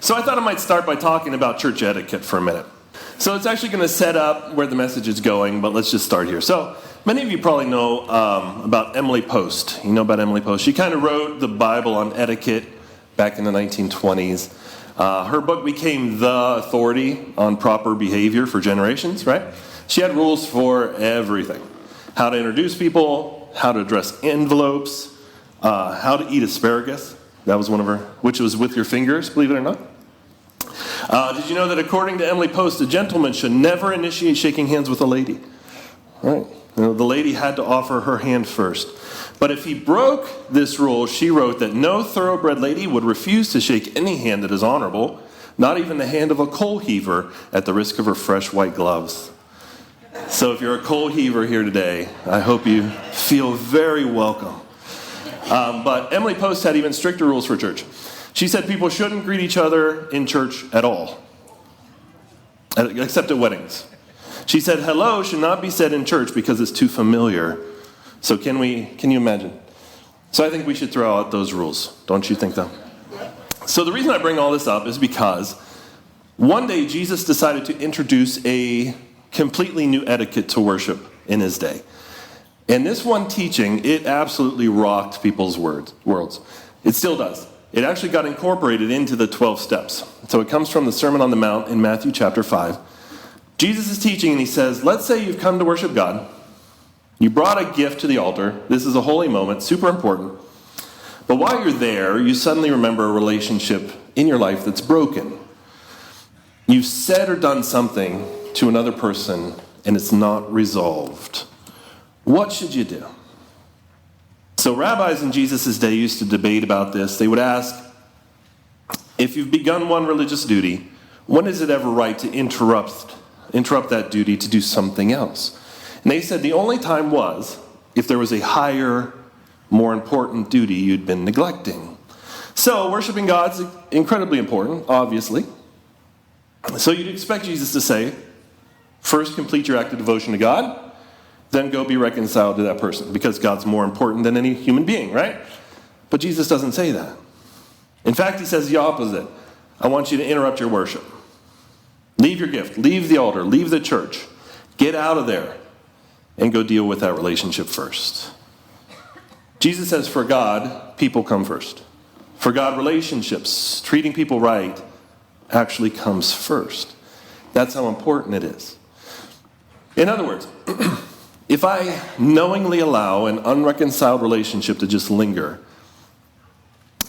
So I thought I might start by talking about church etiquette for a minute. So it's actually going to set up where the message is going, but let's just start here. So many of you probably know about Emily Post. You know about Emily Post. She kind of wrote the Bible on etiquette back in the 1920s. Her book became the authority on proper behavior for generations, right? She had rules for everything. How to introduce people, how to address envelopes, how to eat asparagus. That was one of her, which was with your fingers, believe it or not. Did you know that according to Emily Post, a gentleman should never initiate shaking hands with a lady? Right? You know, the lady had to offer her hand first. But if he broke this rule, she wrote that no thoroughbred lady would refuse to shake any hand that is honorable, not even the hand of a coal heaver, at the risk of her fresh white gloves. So if you're a coal heaver here today, I hope you feel very welcome. But Emily Post had even stricter rules for church. She said people shouldn't greet each other in church at all, except at weddings. She said hello should not be said in church because it's too familiar. So can you imagine? So I think we should throw out those rules. Don't you think so? So the reason I bring all this up is because one day Jesus decided to introduce a completely new etiquette to worship in his day. And this one teaching, it absolutely rocked people's worlds. It still does. It actually got incorporated into the 12 steps. So it comes from the Sermon on the Mount in Matthew chapter 5. Jesus is teaching and he says, let's say you've come to worship God. You brought a gift to the altar. This is a holy moment, super important. But while you're there, you suddenly remember a relationship in your life that's broken. You've said or done something to another person and it's not resolved. What should you do? So rabbis in Jesus' day used to debate about this. They would ask, if you've begun one religious duty, when is it ever right to interrupt that duty to do something else? And they said the only time was if there was a higher, more important duty you'd been neglecting. So worshiping God's incredibly important, obviously. So you'd expect Jesus to say, first complete your act of devotion to God, then go be reconciled to that person, because God's more important than any human being, right? But Jesus doesn't say that. In fact, he says the opposite. I want you to interrupt your worship. Leave your gift, leave the altar, leave the church. Get out of there and go deal with that relationship first. Jesus says for God, people come first. For God, relationships, treating people right, actually comes first. That's how important it is. In other words, if I knowingly allow an unreconciled relationship to just linger,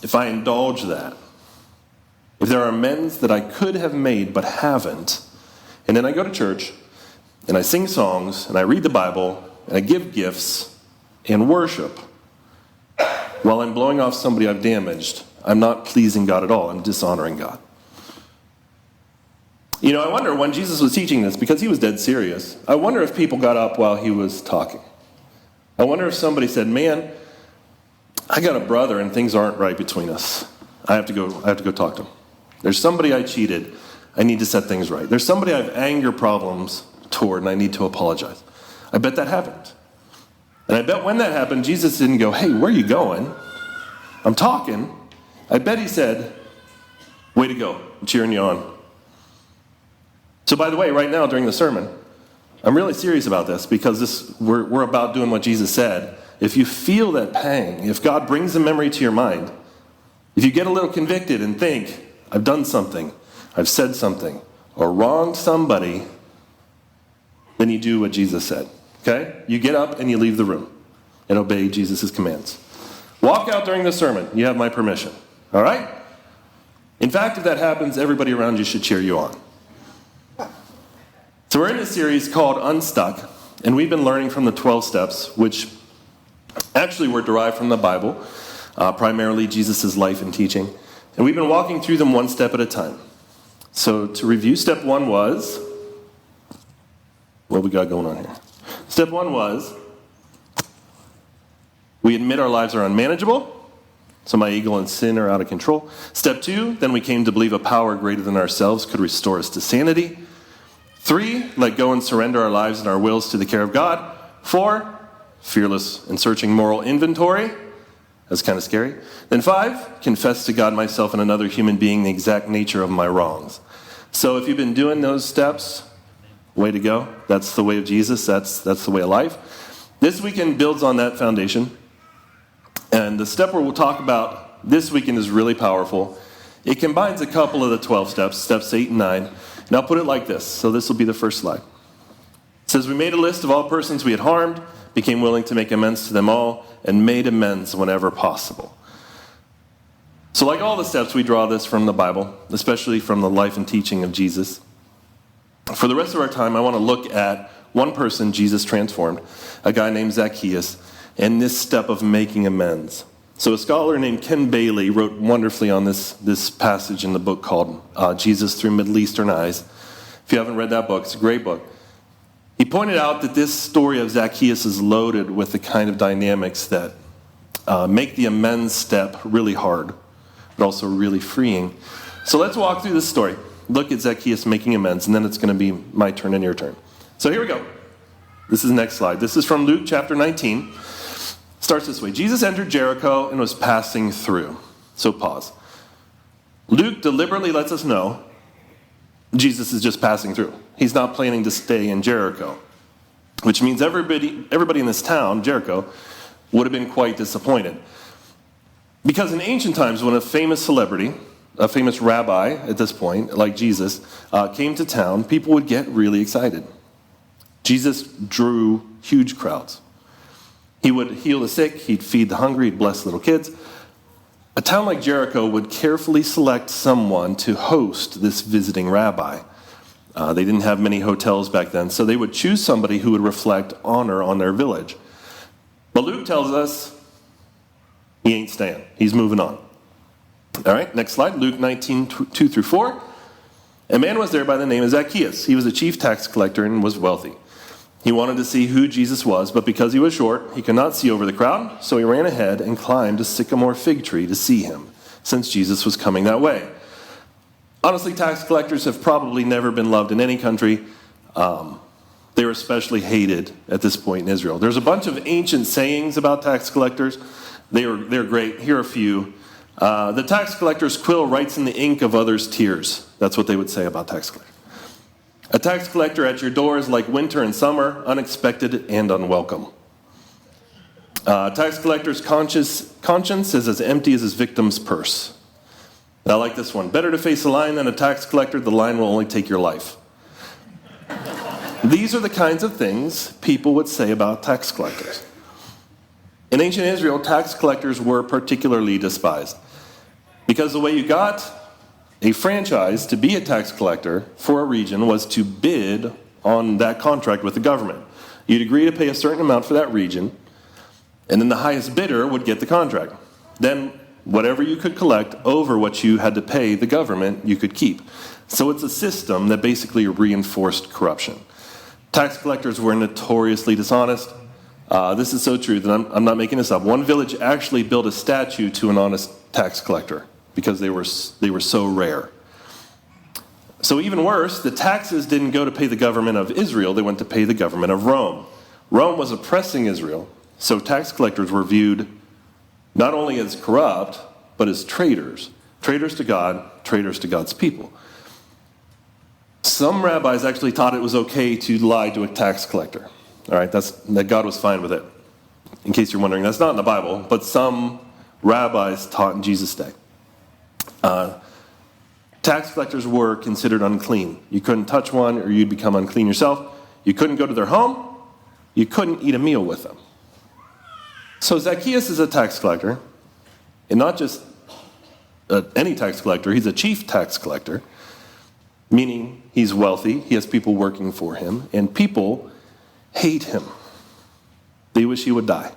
if I indulge that, if there are amends that I could have made but haven't, and then I go to church, and I sing songs, and I read the Bible, and I give gifts, and worship, while I'm blowing off somebody I've damaged, I'm not pleasing God at all. I'm dishonoring God. You know, I wonder when Jesus was teaching this, because he was dead serious, I wonder if people got up while he was talking. I wonder if somebody said, man, I got a brother and things aren't right between us. I have to go talk to him. There's somebody I cheated. I need to set things right. There's somebody I have anger problems toward and I need to apologize. I bet that happened. And I bet when that happened, Jesus didn't go, hey, where are you going? I'm talking. I bet he said, way to go. I'm cheering you on. So by the way, right now during the sermon, I'm really serious about this because we're about doing what Jesus said. If you feel that pang, if God brings a memory to your mind, if you get a little convicted and think, I've done something, I've said something, or wronged somebody, then you do what Jesus said. Okay? You get up and you leave the room and obey Jesus' commands. Walk out during the sermon. You have my permission. All right? In fact, if that happens, everybody around you should cheer you on. So we're in a series called Unstuck, and we've been learning from the 12 steps, which actually were derived from the Bible, primarily Jesus' life and teaching. And we've been walking through them one step at a time. So to review, step one was, what we got going on here? Step one was, we admit our lives are unmanageable, so my ego and sin are out of control. Step two, then we came to believe a power greater than ourselves could restore us to sanity. 3, let go and surrender our lives and our wills to the care of God. 4, fearless and searching moral inventory. That's kind of scary. Then 5, confess to God, myself, and another human being the exact nature of my wrongs. So if you've been doing those steps, way to go. That's the way of Jesus. That's the way of life. This weekend builds on that foundation. And the step we'll talk about this weekend is really powerful. It combines a couple of the 12 steps, steps 8 and 9. And I'll put it like this. So this will be the first slide. It says, we made a list of all persons we had harmed, became willing to make amends to them all, and made amends whenever possible. So like all the steps, we draw this from the Bible, especially from the life and teaching of Jesus. For the rest of our time, I want to look at one person Jesus transformed, a guy named Zacchaeus, and this step of making amends. So a scholar named Ken Bailey wrote wonderfully on this passage in the book called Jesus Through Middle Eastern Eyes. If you haven't read that book, it's a great book. He pointed out that this story of Zacchaeus is loaded with the kind of dynamics that make the amends step really hard, but also really freeing. So let's walk through this story. Look at Zacchaeus making amends, and then it's going to be my turn and your turn. So here we go. This is the next slide. This is from Luke chapter 19. Starts this way. Jesus entered Jericho and was passing through. So pause. Luke deliberately lets us know Jesus is just passing through. He's not planning to stay in Jericho, which means everybody in this town, Jericho, would have been quite disappointed. Because in ancient times, when a famous celebrity, a famous rabbi at this point, like Jesus, came to town, people would get really excited. Jesus drew huge crowds. He would heal the sick, he'd feed the hungry, he'd bless little kids. A town like Jericho would carefully select someone to host this visiting rabbi. They didn't have many hotels back then, so they would choose somebody who would reflect honor on their village. But Luke tells us he ain't staying. He's moving on. All right, next slide. Luke 19, 2 through 4. A man was there by the name of Zacchaeus. He was a chief tax collector and was wealthy. He wanted to see who Jesus was, but because he was short, he could not see over the crowd, so he ran ahead and climbed a sycamore fig tree to see him, since Jesus was coming that way. Honestly, tax collectors have probably never been loved in any country. They were especially hated at this point in Israel. There's a bunch of ancient sayings about tax collectors. They're great. Here are a few. The tax collector's quill writes in the ink of others' tears. That's what they would say about tax collectors. A tax collector at your door is like winter and summer, unexpected and unwelcome. A tax collector's conscience is as empty as his victim's purse. I like this one. Better to face a lion than a tax collector. The lion will only take your life. These are the kinds of things people would say about tax collectors. In ancient Israel, tax collectors were particularly despised because the way you got a franchise to be a tax collector for a region was to bid on that contract with the government. You'd agree to pay a certain amount for that region, and then the highest bidder would get the contract. Then whatever you could collect over what you had to pay the government, you could keep. So it's a system that basically reinforced corruption. Tax collectors were notoriously dishonest. This is so true that I'm not making this up. One village actually built a statue to an honest tax collector because they were so rare. So even worse, the taxes didn't go to pay the government of Israel, they went to pay the government of Rome. Rome was oppressing Israel, so tax collectors were viewed not only as corrupt, but as traitors. Traitors to God, traitors to God's people. Some rabbis actually thought it was okay to lie to a tax collector. All right, that God was fine with it. In case you're wondering, that's not in the Bible, but some rabbis taught in Jesus' day. Tax collectors were considered unclean. You couldn't touch one or you'd become unclean yourself. You couldn't go to their home. You couldn't eat a meal with them. So Zacchaeus is a tax collector, and not just any tax collector. He's a chief tax collector, meaning he's wealthy. He has people working for him, and people hate him. They wish he would die.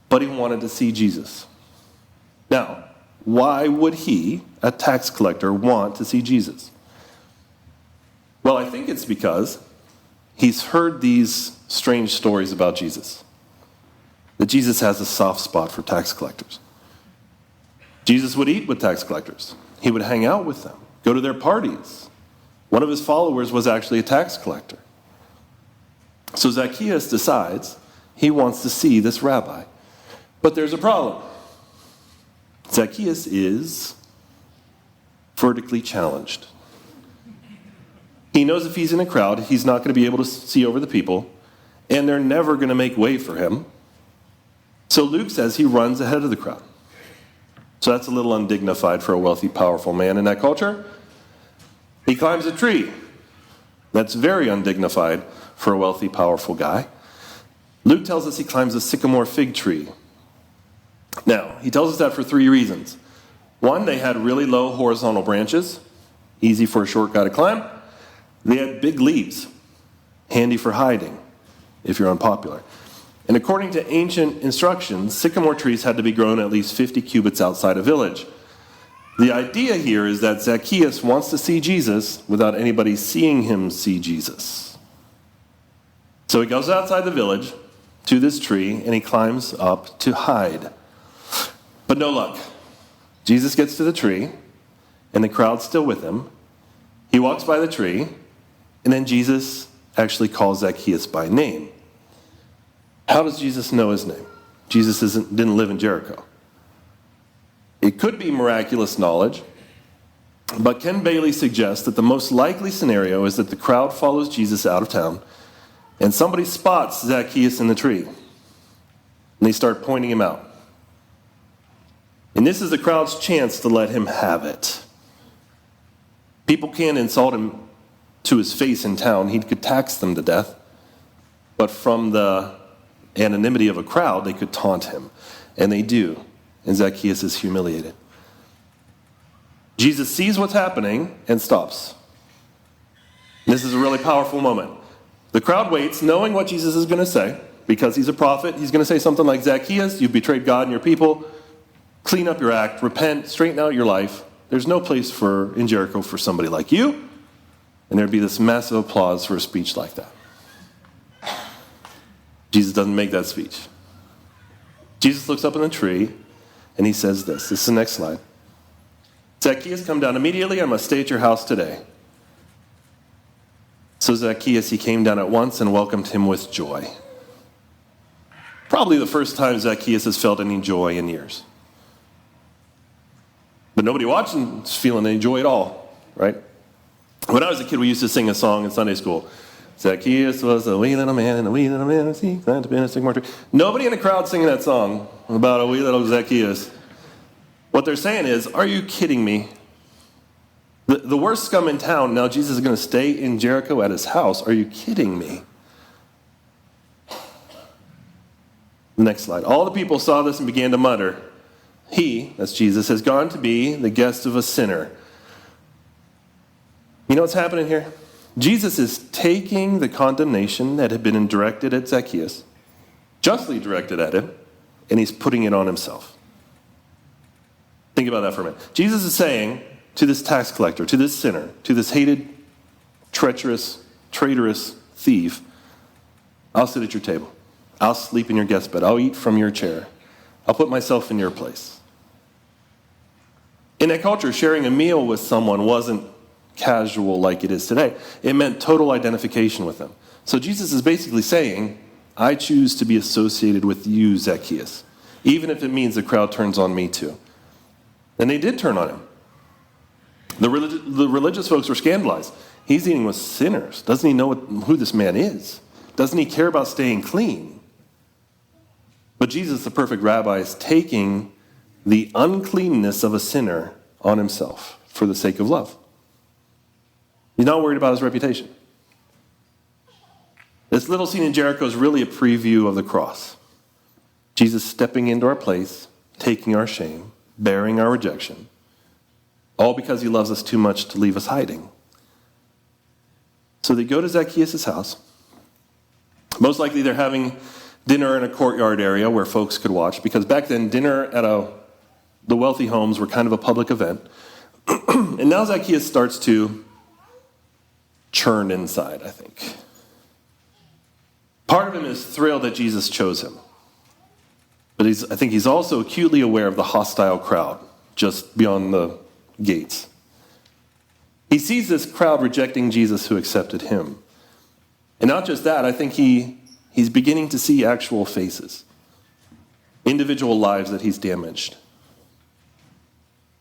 But he wanted to see Jesus. Now, why would he, a tax collector, want to see Jesus? Well, I think it's because he's heard these strange stories about Jesus. That Jesus has a soft spot for tax collectors. Jesus would eat with tax collectors. He would hang out with them, go to their parties. One of his followers was actually a tax collector. So Zacchaeus decides he wants to see this rabbi. But there's a problem. Zacchaeus is vertically challenged. He knows if he's in a crowd, he's not going to be able to see over the people, and they're never going to make way for him. So Luke says he runs ahead of the crowd. So that's a little undignified for a wealthy, powerful man in that culture. He climbs a tree. That's very undignified for a wealthy, powerful guy. Luke tells us he climbs a sycamore fig tree. Now, he tells us that for 3 reasons. One, they had really low horizontal branches, easy for a short guy to climb. They had big leaves, handy for hiding if you're unpopular. And according to ancient instructions, sycamore trees had to be grown at least 50 cubits outside a village. The idea here is that Zacchaeus wants to see Jesus without anybody seeing him see Jesus. So he goes outside the village to this tree and he climbs up to hide. But no luck. Jesus gets to the tree and the crowd's still with him. He walks by the tree and then Jesus actually calls Zacchaeus by name. How does Jesus know his name? Jesus didn't live in Jericho. It could be miraculous knowledge, but Ken Bailey suggests that the most likely scenario is that the crowd follows Jesus out of town and somebody spots Zacchaeus in the tree and they start pointing him out. And this is the crowd's chance to let him have it. People can't insult him to his face in town. He could tax them to death. But from the anonymity of a crowd, they could taunt him. And they do. And Zacchaeus is humiliated. Jesus sees what's happening and stops. This is a really powerful moment. The crowd waits, knowing what Jesus is going to say, because he's a prophet. He's going to say something like, Zacchaeus, you've betrayed God and your people. Clean up your act, repent, straighten out your life. There's no place in Jericho for somebody like you. And there'd be this massive applause for a speech like that. Jesus doesn't make that speech. Jesus looks up in the tree and he says this. This is the next slide. Zacchaeus, come down immediately. I must stay at your house today. So Zacchaeus, he came down at once and welcomed him with joy. Probably the first time Zacchaeus has felt any joy in years. But nobody watching is feeling any joy at all, right? When I was a kid, we used to sing a song in Sunday school. Zacchaeus was a wee little man, and a wee little man, he climbed up in a sycamore tree. Nobody in the crowd singing that song about a wee little Zacchaeus. What they're saying is, are you kidding me? The worst scum in town, now Jesus is going to stay in Jericho at his house. Are you kidding me? Next slide. All the people saw this and began to mutter, he, that's Jesus, has gone to be the guest of a sinner. You know what's happening here? Jesus is taking the condemnation that had been directed at Zacchaeus, justly directed at him, and he's putting it on himself. Think about that for a minute. Jesus is saying to this tax collector, to this sinner, to this hated, treacherous, traitorous thief, I'll sit at your table. I'll sleep in your guest bed. I'll eat from your chair. I'll put myself in your place. In that culture, sharing a meal with someone wasn't casual like it is today. It meant total identification with them. So Jesus is basically saying, I choose to be associated with you, Zacchaeus, even if it means the crowd turns on me too. And they did turn on him. The religious folks were scandalized. He's eating with sinners. Doesn't he know who this man is? Doesn't he care about staying clean? But Jesus, the perfect rabbi, is taking the uncleanness of a sinner on himself for the sake of love. He's not worried about his reputation. This little scene in Jericho is really a preview of the cross. Jesus stepping into our place, taking our shame, bearing our rejection, all because he loves us too much to leave us hiding. So they go to Zacchaeus' house. Most likely they're having dinner in a courtyard area where folks could watch, because back then dinner at the wealthy homes were kind of a public event. And now Zacchaeus starts to churn inside, I think. Part of him is thrilled that Jesus chose him. But I think he's also acutely aware of the hostile crowd just beyond the gates. He sees this crowd rejecting Jesus who accepted him. And not just that, I think he's beginning to see actual faces. individual lives that he's damaged.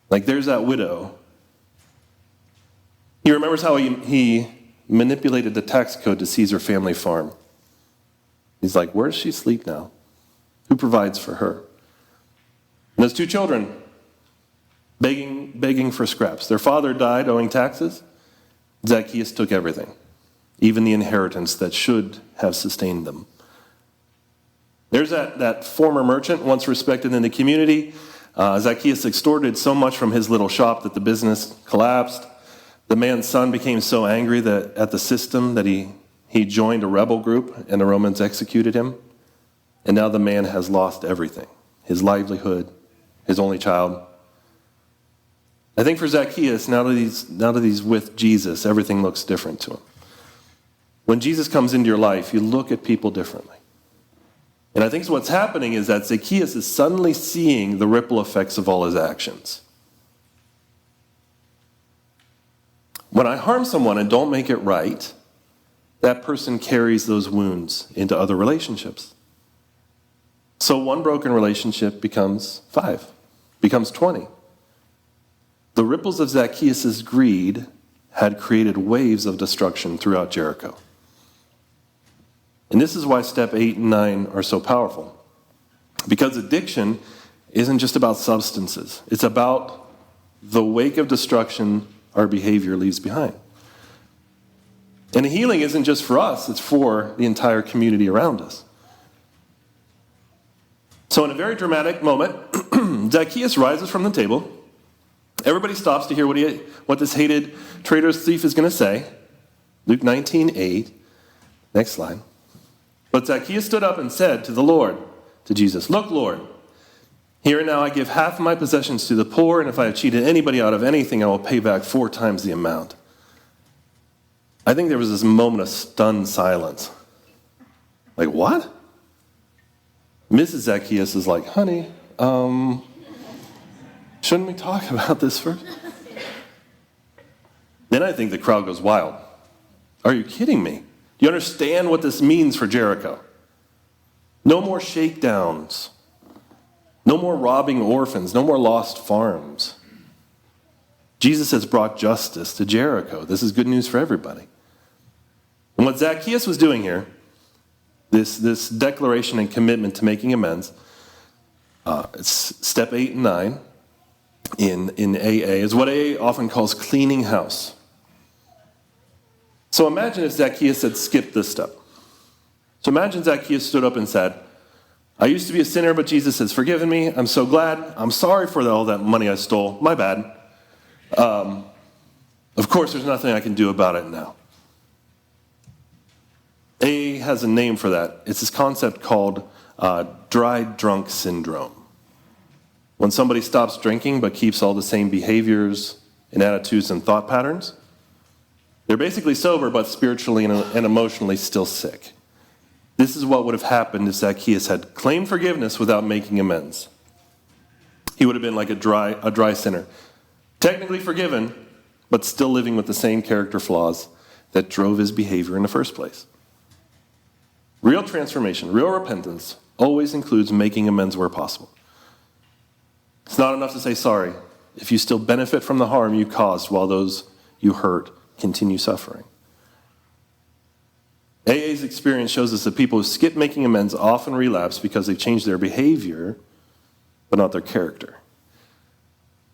Like there's that widow. He remembers how he manipulated the tax code to seize her family farm. He's like, where does she sleep now? Who provides for her? And those two children begging for scraps. Their father died owing taxes. Zacchaeus took everything, even the inheritance that should have sustained them. There's that former merchant, once respected in the community. Zacchaeus extorted so much from his little shop that the business collapsed. The man's son became so angry at the system that he joined a rebel group, and the Romans executed him. And now the man has lost everything, his livelihood, his only child. I think for Zacchaeus, now that he's with Jesus, everything looks different to him. When Jesus comes into your life, you look at people differently. And I think what's happening is that Zacchaeus is suddenly seeing the ripple effects of all his actions. When I harm someone and don't make it right, that person carries those wounds into other relationships. So one broken relationship becomes 5, becomes 20. The ripples of Zacchaeus' greed had created waves of destruction throughout Jericho. And this is why step 8 and 9 are so powerful. Because addiction isn't just about substances. It's about the wake of destruction our behavior leaves behind. And healing isn't just for us, it's for the entire community around us. So in a very dramatic moment, Zacchaeus rises from the table. Everybody stops to hear what this hated traitorous thief is going to say. Luke 19:8. Next slide. But Zacchaeus stood up and said to the Lord, to Jesus, "Look, Lord, here and now I give half of my possessions to the poor, and if I have cheated anybody out of anything, I will pay back 4 times the amount." I think there was this moment of stunned silence. Like, what? Mrs. Zacchaeus is like, honey, shouldn't we talk about this first? Then I think the crowd goes wild. Are you kidding me? Do you understand what this means for Jericho? No more shakedowns. No more robbing orphans. No more lost farms. Jesus has brought justice to Jericho. This is good news for everybody. And what Zacchaeus was doing here, this declaration and commitment to making amends, it's step 8 and 9 in AA, is what AA often calls cleaning house. So imagine if Zacchaeus had skipped this step. So imagine Zacchaeus stood up and said, I used to be a sinner, but Jesus has forgiven me. I'm so glad. I'm sorry for all that money I stole. My bad. Of course, there's nothing I can do about it now. AA has a name for that. It's this concept called dry drunk syndrome. When somebody stops drinking but keeps all the same behaviors and attitudes and thought patterns, they're basically sober but spiritually and emotionally still sick. This is what would have happened if Zacchaeus had claimed forgiveness without making amends. He would have been like a dry sinner. Technically forgiven, but still living with the same character flaws that drove his behavior in the first place. Real transformation, real repentance, always includes making amends where possible. It's not enough to say sorry if you still benefit from the harm you caused while those you hurt continue suffering. AA's experience shows us that people who skip making amends often relapse because they've changed their behavior, but not their character.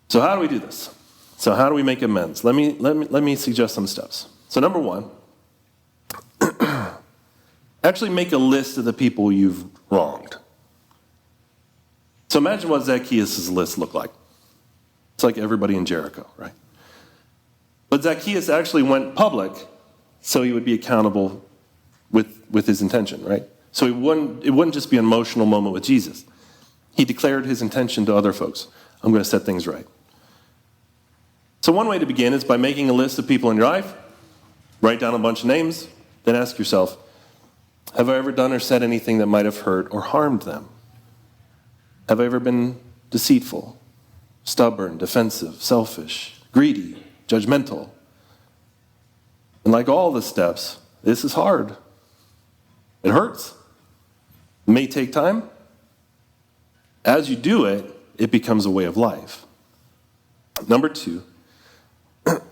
So how do we do this? So how do we make amends? Let me suggest some steps. So number 1, actually make a list of the people you've wronged. So imagine what Zacchaeus' list looked like. It's like everybody in Jericho, right? But Zacchaeus actually went public so he would be accountable with his intention, right? So it wouldn't just be an emotional moment with Jesus. He declared his intention to other folks. I'm going to set things right. So one way to begin is by making a list of people in your life, write down a bunch of names, then ask yourself, have I ever done or said anything that might have hurt or harmed them? Have I ever been deceitful, stubborn, defensive, selfish, greedy, judgmental? And like all the steps, this is hard. It hurts. It may take time. As you do it, it becomes a way of life. Number 2,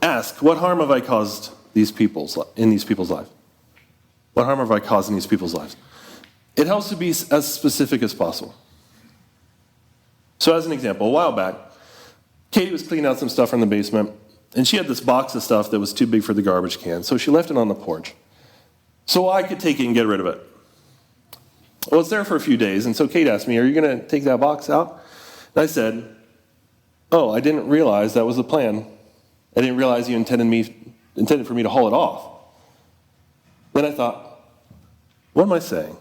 ask, what harm have I caused in these people's lives? What harm have I caused in these people's lives? It helps to be as specific as possible. So as an example, a while back, Katie was cleaning out some stuff from the basement, and she had this box of stuff that was too big for the garbage can, so she left it on the porch. So I could take it and get rid of it. Well, it's there for a few days, and so Kate asked me, are you going to take that box out? And I said, oh, I didn't realize that was the plan. I didn't realize you intended for me to haul it off. Then I thought, what am I saying?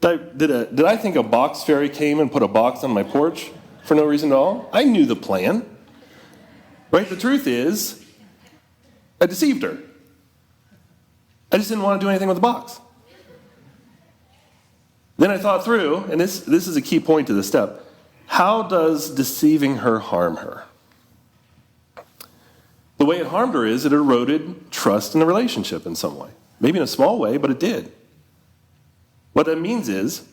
Did I think a box fairy came and put a box on my porch for no reason at all? I knew the plan. Right? The truth is, I deceived her. I just didn't want to do anything with the box. Then I thought through, and this is a key point to this step. How does deceiving her harm her? The way it harmed her is it eroded trust in the relationship in some way. Maybe in a small way, but it did. What that means is,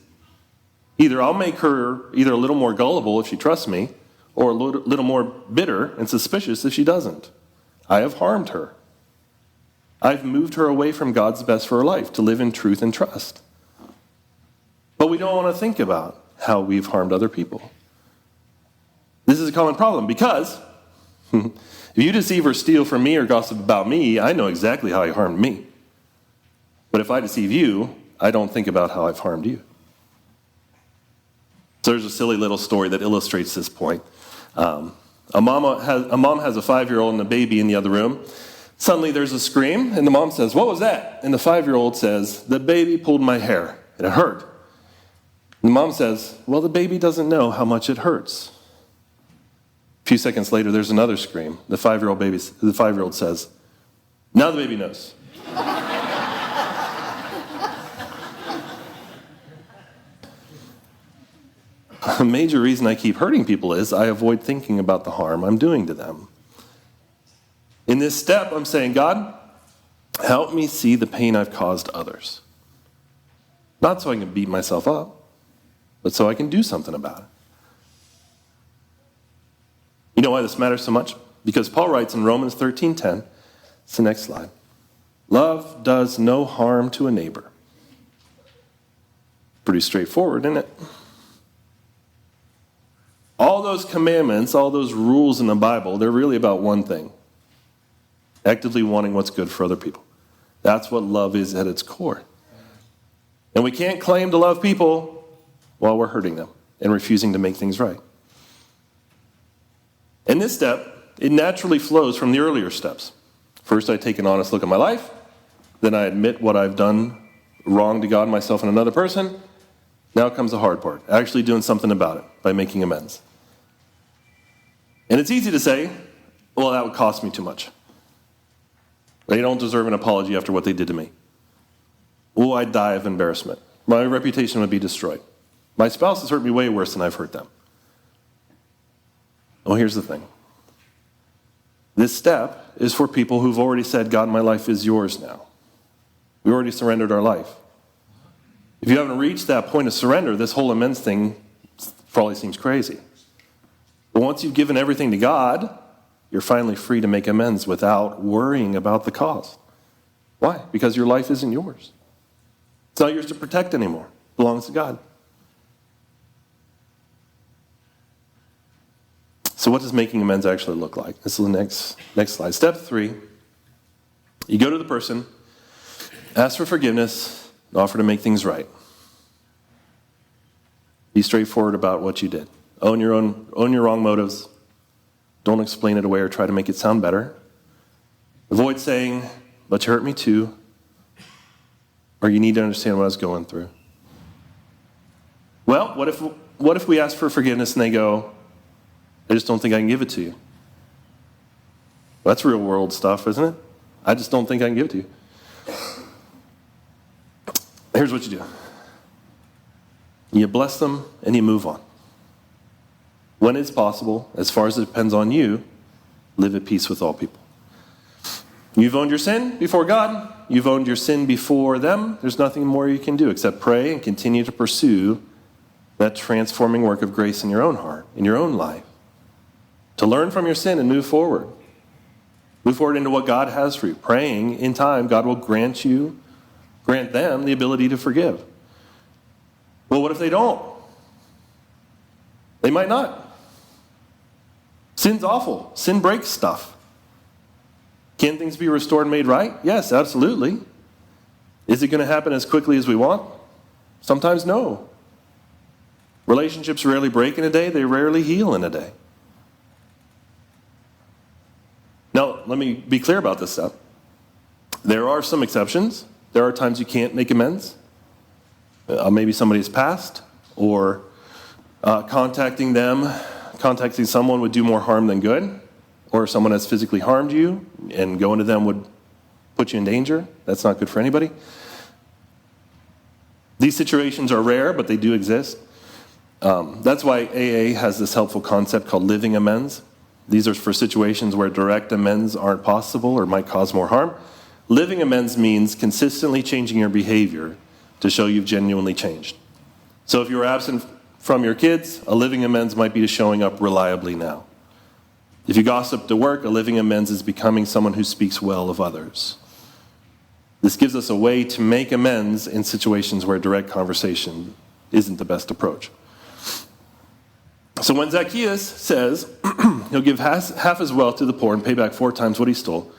either I'll make her either a little more gullible if she trusts me, or a little more bitter and suspicious if she doesn't. I have harmed her. I've moved her away from God's best for her life, to live in truth and trust. But we don't want to think about how we've harmed other people. This is a common problem because if you deceive or steal from me or gossip about me, I know exactly how you harmed me. But if I deceive you, I don't think about how I've harmed you. So there's a silly little story that illustrates this point. A mom has a 5-year-old and a baby in the other room. Suddenly there's a scream, and the mom says, what was that? And the 5-year-old says, the baby pulled my hair, and it hurt. And the mom says, well, the baby doesn't know how much it hurts. A few seconds later, there's another scream. The 5-year-old says, now the baby knows. A major reason I keep hurting people is I avoid thinking about the harm I'm doing to them. In this step, I'm saying, God, help me see the pain I've caused others. Not so I can beat myself up, but so I can do something about it. You know why this matters so much? Because Paul writes in Romans 13:10, it's the next slide, love does no harm to a neighbor. Pretty straightforward, isn't it? All those commandments, all those rules in the Bible, they're really about one thing. Actively wanting what's good for other people. That's what love is at its core. And we can't claim to love people while we're hurting them and refusing to make things right. In this step, it naturally flows from the earlier steps. First, I take an honest look at my life. Then I admit what I've done wrong to God, myself, and another person. Now comes the hard part, actually doing something about it by making amends. And it's easy to say, well, that would cost me too much. They don't deserve an apology after what they did to me. Oh, I'd die of embarrassment. My reputation would be destroyed. My spouse has hurt me way worse than I've hurt them. Well, here's the thing. This step is for people who've already said, God, my life is yours now. We already surrendered our life. If you haven't reached that point of surrender, this whole amends thing probably seems crazy. But once you've given everything to God, you're finally free to make amends without worrying about the cost. Why? Because your life isn't yours. It's not yours to protect anymore. It belongs to God. So what does making amends actually look like? This is the next slide. Step 3, you go to the person, ask for forgiveness, and offer to make things right. Be straightforward about what you did. Own your wrong motives. Don't explain it away or try to make it sound better. Avoid saying, but you hurt me too, or you need to understand what I was going through. Well, what if we ask for forgiveness and they go, I just don't think I can give it to you? Well, that's real world stuff, isn't it? I just don't think I can give it to you. Here's what you do. You bless them and you move on. When it's possible, as far as it depends on you, live at peace with all people. You've owned your sin before God. You've owned your sin before them. There's nothing more you can do except pray and continue to pursue that transforming work of grace in your own heart, in your own life, to learn from your sin and move forward. Move forward into what God has for you. Praying in time, God will grant them the ability to forgive. Well, what if they don't? They might not. Sin's awful. Sin breaks stuff. Can things be restored and made right? Yes, absolutely. Is it going to happen as quickly as we want? Sometimes no. Relationships rarely break in a day. They rarely heal in a day. Now, let me be clear about this stuff. There are some exceptions. There are times you can't make amends. Maybe somebody's passed, or contacting someone would do more harm than good, or someone has physically harmed you, and going to them would put you in danger. That's not good for anybody. These situations are rare, but they do exist. That's why AA has this helpful concept called living amends. These are for situations where direct amends aren't possible or might cause more harm. Living amends means consistently changing your behavior to show you've genuinely changed. So if you were absent from your kids, a living amends might be to showing up reliably now. If you gossiped at work, a living amends is becoming someone who speaks well of others. This gives us a way to make amends in situations where direct conversation isn't the best approach. So when Zacchaeus says he'll give half his wealth to the poor and pay back 4 times what he stole,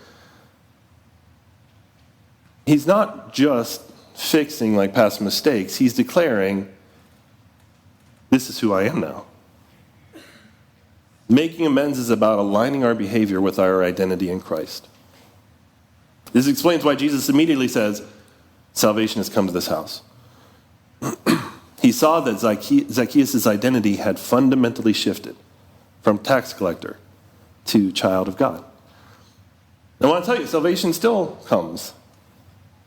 he's not just fixing like past mistakes. He's declaring, this is who I am now. Making amends is about aligning our behavior with our identity in Christ. This explains why Jesus immediately says, salvation has come to this house. He saw that Zacchaeus' identity had fundamentally shifted from tax collector to child of God. I want to tell you, salvation still comes.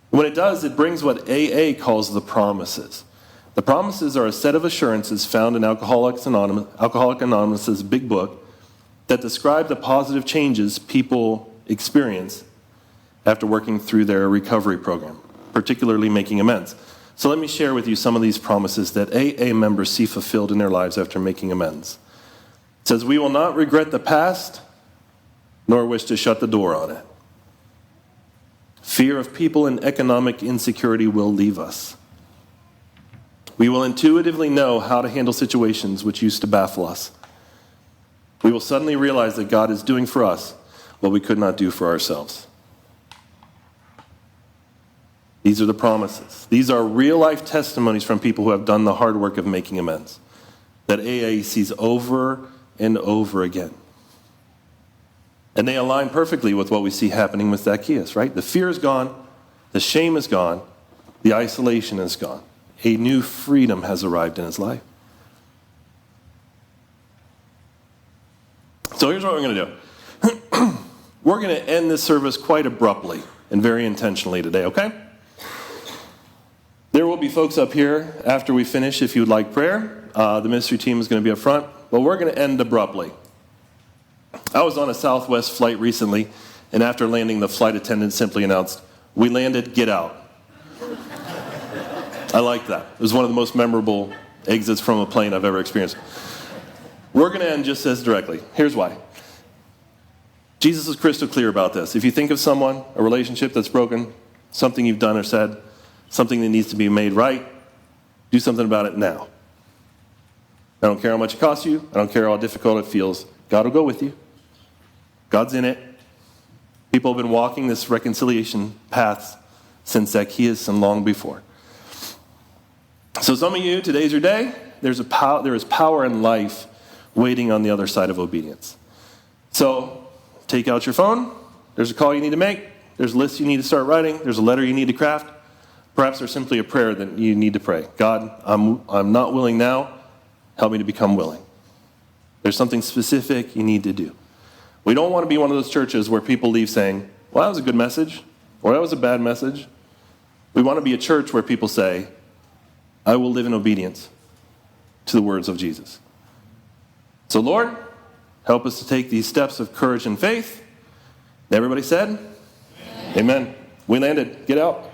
When it does, it brings what AA calls the promises. The promises are a set of assurances found in Alcoholics Anonymous' big book that describe the positive changes people experience after working through their recovery program, particularly making amends. So let me share with you some of these promises that AA members see fulfilled in their lives after making amends. It says, we will not regret the past, nor wish to shut the door on it. Fear of people and economic insecurity will leave us. We will intuitively know how to handle situations which used to baffle us. We will suddenly realize that God is doing for us what we could not do for ourselves. These are the promises. These are real-life testimonies from people who have done the hard work of making amends that AA sees over and over again. And they align perfectly with what we see happening with Zacchaeus, right? The fear is gone, the shame is gone, the isolation is gone. A new freedom has arrived in his life. So here's what we're going to do. We're going to end this service quite abruptly and very intentionally today, okay? There will be folks up here after we finish if you would like prayer. The ministry team is going to be up front, but we're going to end abruptly. I was on a Southwest flight recently, and after landing, the flight attendant simply announced, "We landed, get out." I like that. It was one of the most memorable exits from a plane I've ever experienced. We're going to end just as directly. Here's why. Jesus is crystal clear about this. If you think of someone, a relationship that's broken, something you've done or said, something that needs to be made right, do something about it now. I don't care how much it costs you. I don't care how difficult it feels. God will go with you. God's in it. People have been walking this reconciliation path since Zacchaeus and long before. So some of you, today's your day. There is power and life waiting on the other side of obedience. So take out your phone. There's a call you need to make. There's a list you need to start writing. There's a letter you need to craft. Perhaps there's simply a prayer that you need to pray. God, I'm not willing now. Help me to become willing. There's something specific you need to do. We don't want to be one of those churches where people leave saying, well, that was a good message, or that was a bad message. We want to be a church where people say, I will live in obedience to the words of Jesus. So Lord, help us to take these steps of courage and faith. And everybody said, Amen. We landed. Get out.